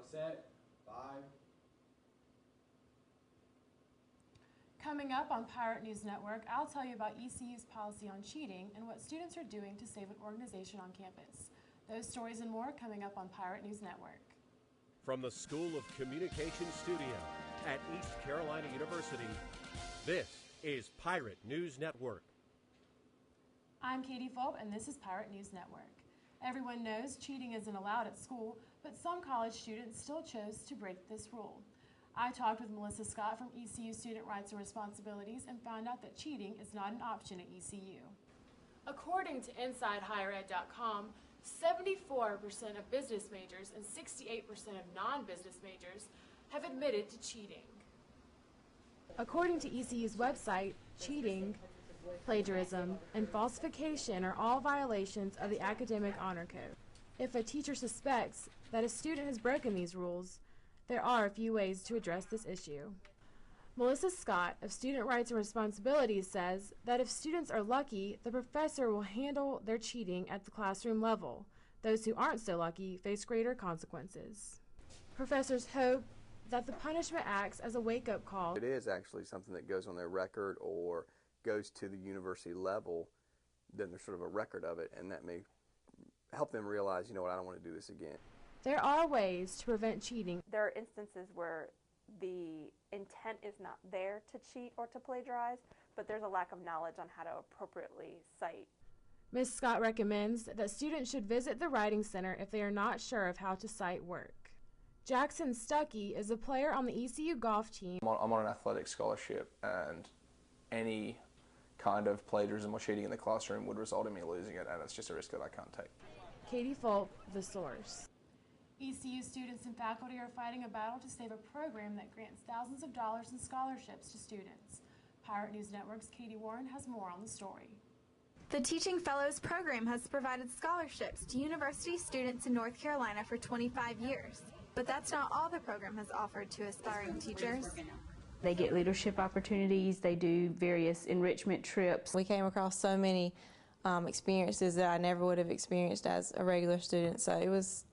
all set? 5. Coming up on Pirate News Network, I'll tell you about ECU's policy on cheating and what students are doing to save an organization on campus. Those stories and more coming up on Pirate News Network. From the School of Communication Studio at East Carolina University, this is Pirate News Network. I'm Katie Fulp, and this is Pirate News Network. Everyone knows cheating isn't allowed at school, but some college students still chose to break this rule. I talked with Melissa Scott from ECU Student Rights and Responsibilities and found out that cheating is not an option at ECU. According to InsideHigherEd.com, 74% of business majors and 68% of non-business majors have admitted to cheating. According to ECU's website, cheating, plagiarism, and falsification are all violations of the Academic Honor Code. If a teacher suspects that a student has broken these rules, there are a few ways to address this issue. Melissa Scott of Student Rights and Responsibilities says that if students are lucky, the professor will handle their cheating at the classroom level. Those who aren't so lucky face greater consequences. Professors hope that the punishment acts as a wake-up call. It is actually something that goes on their record or goes to the university level, then there's sort of a record of it, and that may help them realize, you know what, I don't want to do this again. There are ways to prevent cheating. There are instances where the intent is not there to cheat or to plagiarize, but there's a lack of knowledge on how to appropriately cite. Ms. Scott recommends that students should visit the Writing Center if they are not sure of how to cite work. Jackson Stuckey is a player on the ECU golf team. I'm on an athletic scholarship, and any kind of plagiarism or cheating in the classroom would result in me losing it, and it's just a risk that I can't take. Katie Fulp, The Source. ECU students and faculty are fighting a battle to save a program that grants thousands of dollars in scholarships to students. Pirate News Network's Katie Warren has more on the story. The Teaching Fellows program has provided scholarships to university students in North Carolina for 25 years. But that's not all the program has offered to aspiring teachers. They get leadership opportunities, they do various enrichment trips. We came across so many experiences that I never would have experienced as a regular student, so it was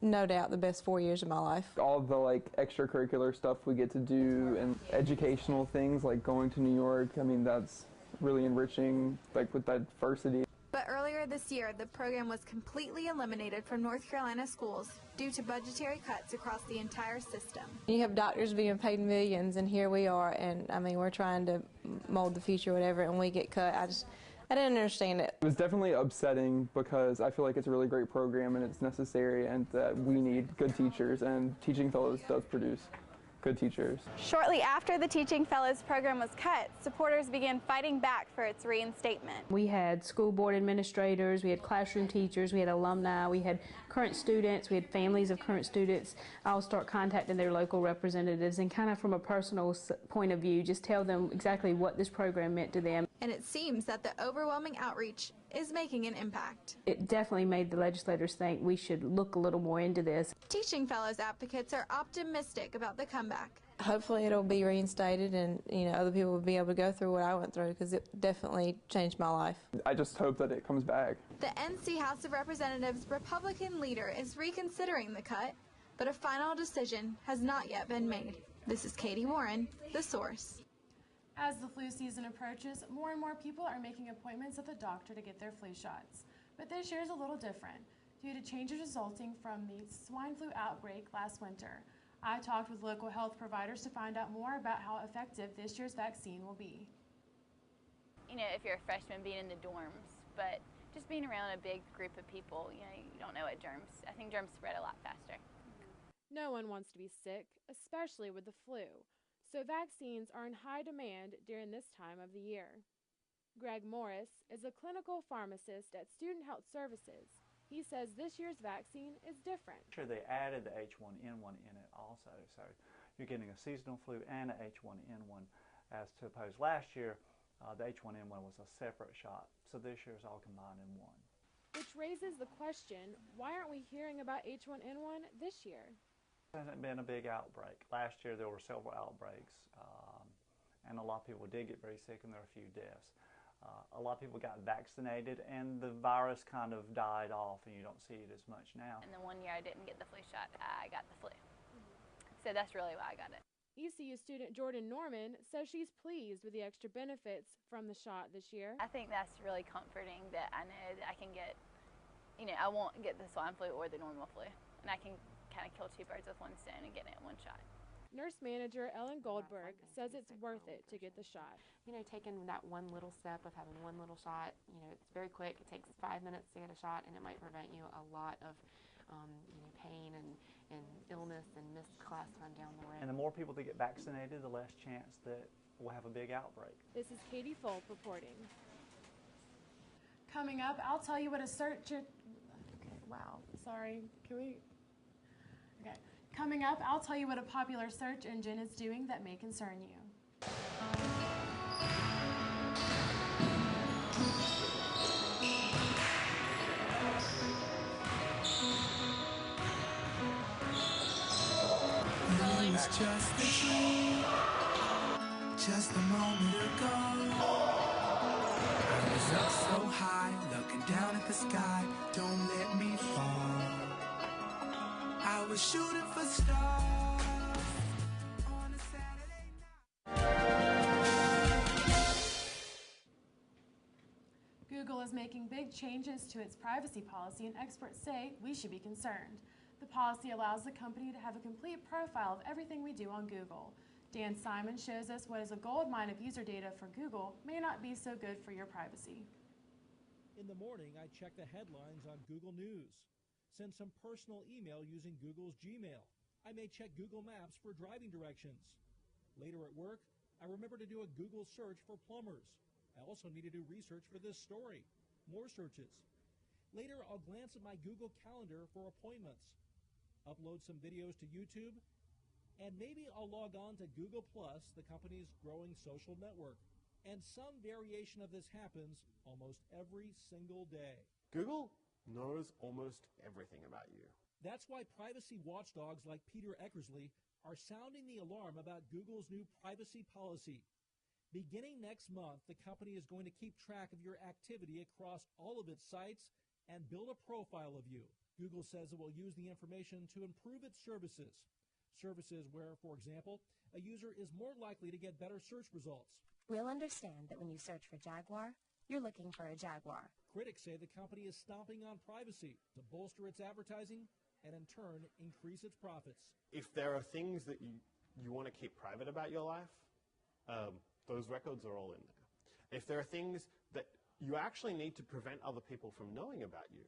no doubt the best 4 years of my life. All the extracurricular stuff we get to do and educational things like going to New York, I mean, that's really enriching, with diversity. But earlier this year, the program was completely eliminated from North Carolina schools due to budgetary cuts across the entire system. You have doctors being paid millions, and here we are, and I mean, we're trying to mold the future or whatever, and we get cut. I didn't understand it. It was definitely upsetting because I feel like it's a really great program and it's necessary, and that we need good teachers, and Teaching Fellows does produce good teachers. Shortly after the Teaching Fellows program was cut, supporters began fighting back for its reinstatement. We had school board administrators, we had classroom teachers, we had alumni, we had current students, we had families of current students all start contacting their local representatives and kind of from a personal point of view just tell them exactly what this program meant to them. And it seems that the overwhelming outreach is making an impact. It definitely made the legislators think we should look a little more into this. Teaching Fellows advocates are optimistic about the comeback. Hopefully it'll be reinstated and other people will be able to go through what I went through, because it definitely changed my life. I just hope that it comes back. The NC House of Representatives Republican leader is reconsidering the cut, but a final decision has not yet been made. This is Katie Warren, The Source. As the flu season approaches, more and more people are making appointments at the doctor to get their flu shots. But this year is a little different due to changes resulting from the swine flu outbreak last winter. I talked with local health providers to find out more about how effective this year's vaccine will be. If you're a freshman, being in the dorms, but just being around a big group of people, you don't know what I think germs spread a lot faster. No one wants to be sick, especially with the flu. So vaccines are in high demand during this time of the year. Greg Morris is a clinical pharmacist at Student Health Services. He says this year's vaccine is different. Sure, they added the H1N1 in it also, so you're getting a seasonal flu and an H1N1, as to opposed last year, the H1N1 was a separate shot, so this year is all combined in one. Which raises the question, why aren't we hearing about H1N1 this year? There hasn't been a big outbreak. Last year there were several outbreaks, and a lot of people did get very sick, and there were a few deaths. A lot of people got vaccinated, and the virus kind of died off, and you don't see it as much now. And the one year I didn't get the flu shot, I got the flu. So that's really why I got it. ECU student Jordan Norman says she's pleased with the extra benefits from the shot this year. I think that's really comforting that I know that I can get, I won't get the swine flu or the normal flu. And I can kind of kill two birds with one stone and get it in one shot. Nurse manager Ellen Goldberg says it's worth it to get the shot. Taking that one little step of having one little shot, it's very quick. It takes 5 minutes to get a shot, and it might prevent you a lot of pain and illness and missed class time down the road. And the more people that get vaccinated, the less chance that we'll have a big outbreak. This is Katie Fulp reporting. Coming up, I'll tell you what a search... Okay, wow, sorry, can we... Okay. Coming up, I'll tell you what a popular search engine is doing that may concern you. It's just a dream, just a moment ago. I was up so high, looking down at the sky. Don't let me fall. I was shooting for stars on a Saturday night. Google is making big changes to its privacy policy, and experts say we should be concerned. The policy allows the company to have a complete profile of everything we do on Google. Dan Simon shows us what is a goldmine of user data for Google may not be so good for your privacy. In the morning, I check the headlines on Google News. Send some personal email using Google's Gmail. I may check Google Maps for driving directions. Later at work, I remember to do a Google search for plumbers. I also need to do research for this story. More searches. Later, I'll glance at my Google Calendar for appointments. Upload some videos to YouTube, and maybe I'll log on to Google+, the company's growing social network. And some variation of this happens almost every single day. Google knows almost everything about you. That's why privacy watchdogs like Peter Eckersley are sounding the alarm about Google's new privacy policy. Beginning next month, the company is going to keep track of your activity across all of its sites and build a profile of you. Google says it will use the information to improve its services. Services where, for example, a user is more likely to get better search results. We'll understand that when you search for Jaguar, you're looking for a Jaguar. Critics say the company is stomping on privacy to bolster its advertising and, in turn, increase its profits. If there are things that you want to keep private about your life, those records are all in there. If there are things that you actually need to prevent other people from knowing about you,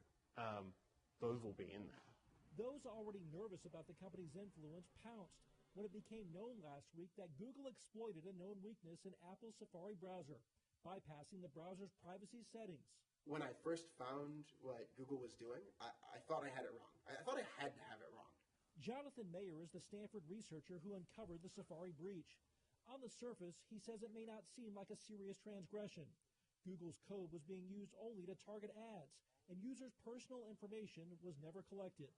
those will be in there. Those already nervous about the company's influence pounced when it became known last week that Google exploited a known weakness in Apple's Safari browser, bypassing the browser's privacy settings. When I first found what Google was doing, I thought I had it wrong. I thought I had to have it wrong. Jonathan Mayer is the Stanford researcher who uncovered the Safari breach. On the surface, he says it may not seem like a serious transgression. Google's code was being used only to target ads, and users' personal information was never collected.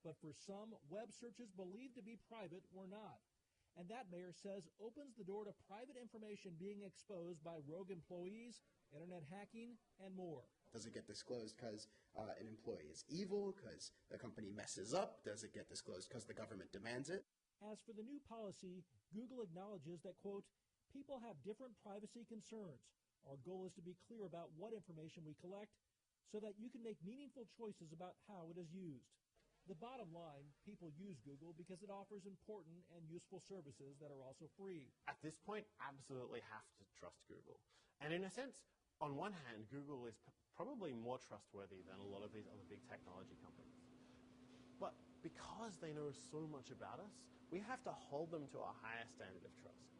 But for some, web searches believed to be private were not. And that, Mayer says, opens the door to private information being exposed by rogue employees, internet hacking, and more. Does it get disclosed because an employee is evil, because the company messes up? Does it get disclosed because the government demands it? As for the new policy, Google acknowledges that, quote, people have different privacy concerns. Our goal is to be clear about what information we collect so that you can make meaningful choices about how it is used. The bottom line, people use Google because it offers important and useful services that are also free. At this point, absolutely have to trust Google. And in a sense, on one hand, Google is probably more trustworthy than a lot of these other big technology companies. But because they know so much about us, we have to hold them to a higher standard of trust.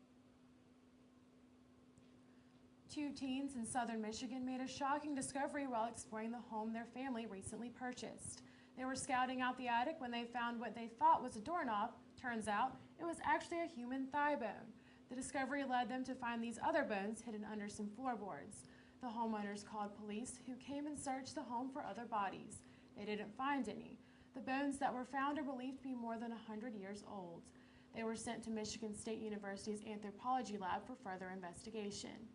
2 teens in southern Michigan made a shocking discovery while exploring the home their family recently purchased. They were scouting out the attic when they found what they thought was a doorknob. Turns out it was actually a human thigh bone. The discovery led them to find these other bones hidden under some floorboards. The homeowners called police, who came and searched the home for other bodies. They didn't find any. The bones that were found are believed to be more than 100 years old. They were sent to Michigan State University's anthropology lab for further investigation.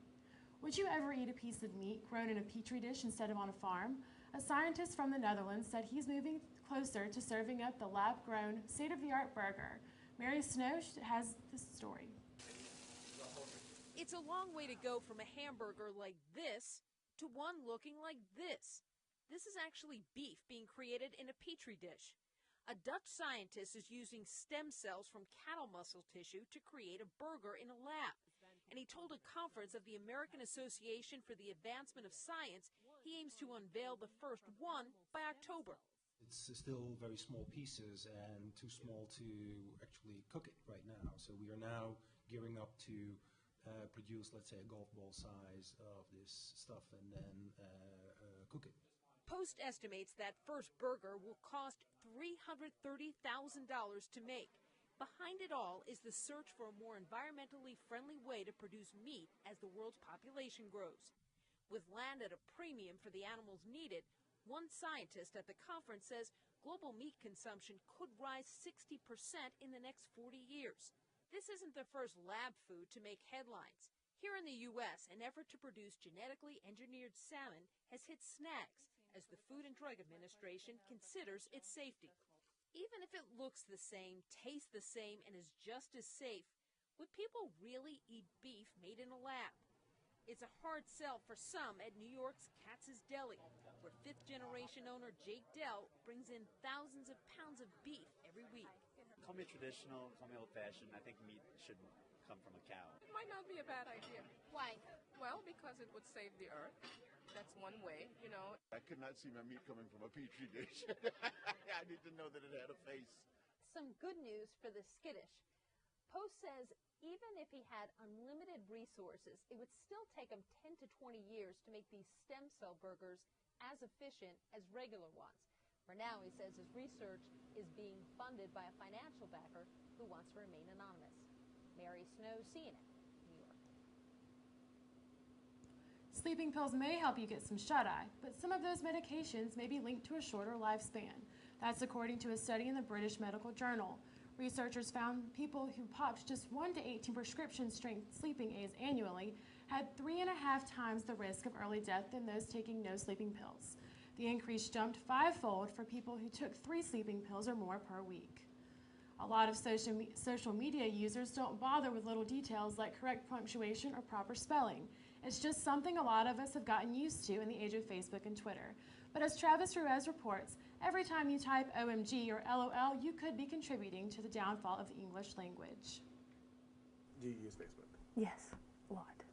Would you ever eat a piece of meat grown in a petri dish instead of on a farm? A scientist from the Netherlands said he's moving closer to serving up the lab-grown, state-of-the-art burger. Mary Snow has this story. It's a long way to go from a hamburger like this to one looking like this. This is actually beef being created in a petri dish. A Dutch scientist is using stem cells from cattle muscle tissue to create a burger in a lab. And he told a conference of the American Association for the Advancement of Science he aims to unveil the first one by October. It's still very small pieces and too small to actually cook it right now. So we are now gearing up to produce, let's say, a golf ball size of this stuff and then cook it. Post estimates that first burger will cost $330,000 to make. Behind it all is the search for a more environmentally friendly way to produce meat as the world's population grows. With land at a premium for the animals needed, one scientist at the conference says global meat consumption could rise 60% in the next 40 years. This isn't the first lab food to make headlines. Here in the U.S., an effort to produce genetically engineered salmon has hit snags as the Food and Drug Administration considers its safety. Even if it looks the same, tastes the same, and is just as safe, would people really eat beef made in a lab? It's a hard sell for some at New York's Katz's Deli, where fifth-generation owner Jake Dell brings in thousands of pounds of beef every week. Call me traditional, call me old-fashioned. I think meat should come from a cow. It might not be a bad idea. Why? Well, because it would save the earth. That's one way, you know. I could not see my meat coming from a petri dish. I need to know that it had a face. Some good news for the skittish. Post says even if he had unlimited resources, it would still take him 10 to 20 years to make these stem cell burgers as efficient as regular ones. For now, he says his research is being funded by a financial backer who wants to remain anonymous. Mary Snow, CNN, New York. Sleeping pills may help you get some shut-eye, but some of those medications may be linked to a shorter lifespan. That's according to a study in the British Medical Journal. Researchers found people who popped just 1 to 18 prescription-strength sleeping aids annually had 3.5 times the risk of early death than those taking no sleeping pills. The increase jumped 5-fold for people who took 3 sleeping pills or more per week. A lot of social media users don't bother with little details like correct punctuation or proper spelling. It's just something a lot of us have gotten used to in the age of Facebook and Twitter. But as Travis Ruiz reports, every time you type OMG or LOL, you could be contributing to the downfall of the English language. Do you use Facebook? Yes, a lot.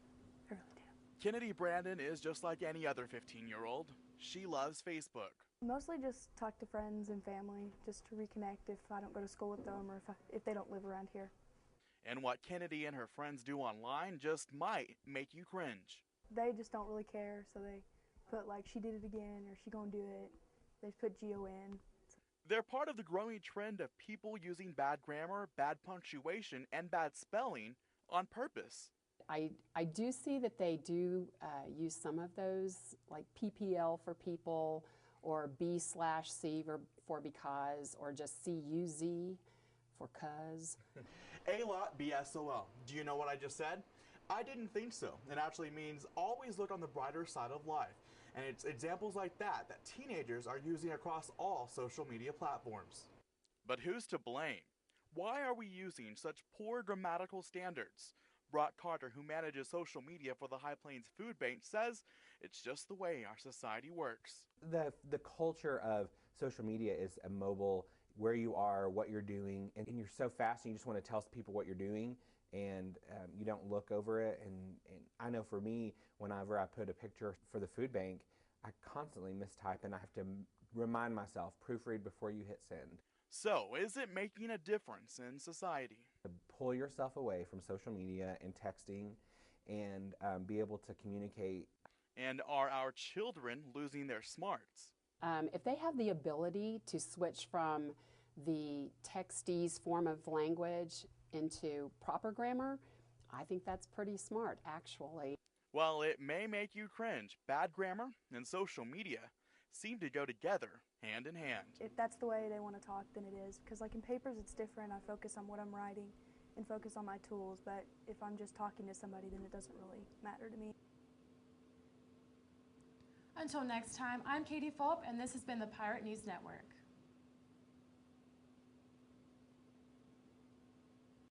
I really do. Kennedy Brandon is just like any other 15-year-old. She loves Facebook. Mostly just talk to friends and family, just to reconnect if I don't go to school with them or if they don't live around here. And what Kennedy and her friends do online just might make you cringe. They just don't really care, so they put like, she did it again, or she gonna do it. They put GON. They're part of the growing trend of people using bad grammar, bad punctuation, and bad spelling on purpose. I do see that they do use some of those, like PPL for people, or B/C for because, or just CUZ for cuz. A-lot BSOL. Do you know what I just said? I didn't think so. It actually means always look on the brighter side of life. And it's examples like that that teenagers are using across all social media platforms. But who's to blame? Why are we using such poor grammatical standards? Brock Carter, who manages social media for the High Plains Food Bank, says it's just the way our society works. The culture of social media is a mobile, where you are, what you're doing, and you're so fast and you just want to tell people what you're doing, and you don't look over it. And I know for me, whenever I put a picture for the food bank, I constantly mistype and I have to remind myself, proofread before you hit send. So, is it making a difference in society? Pull yourself away from social media and texting and be able to communicate. And are our children losing their smarts? If they have the ability to switch from the textese form of language into proper grammar, I think that's pretty smart, actually. Well, it may make you cringe. Bad grammar and social media seem to go together, hand in hand. If that's the way they want to talk, then it is. Because like in papers, it's different. I focus on what I'm writing and focus on my tools. But if I'm just talking to somebody, then it doesn't really matter to me. Until next time, I'm Katie Fulp, and this has been the Pirate News Network.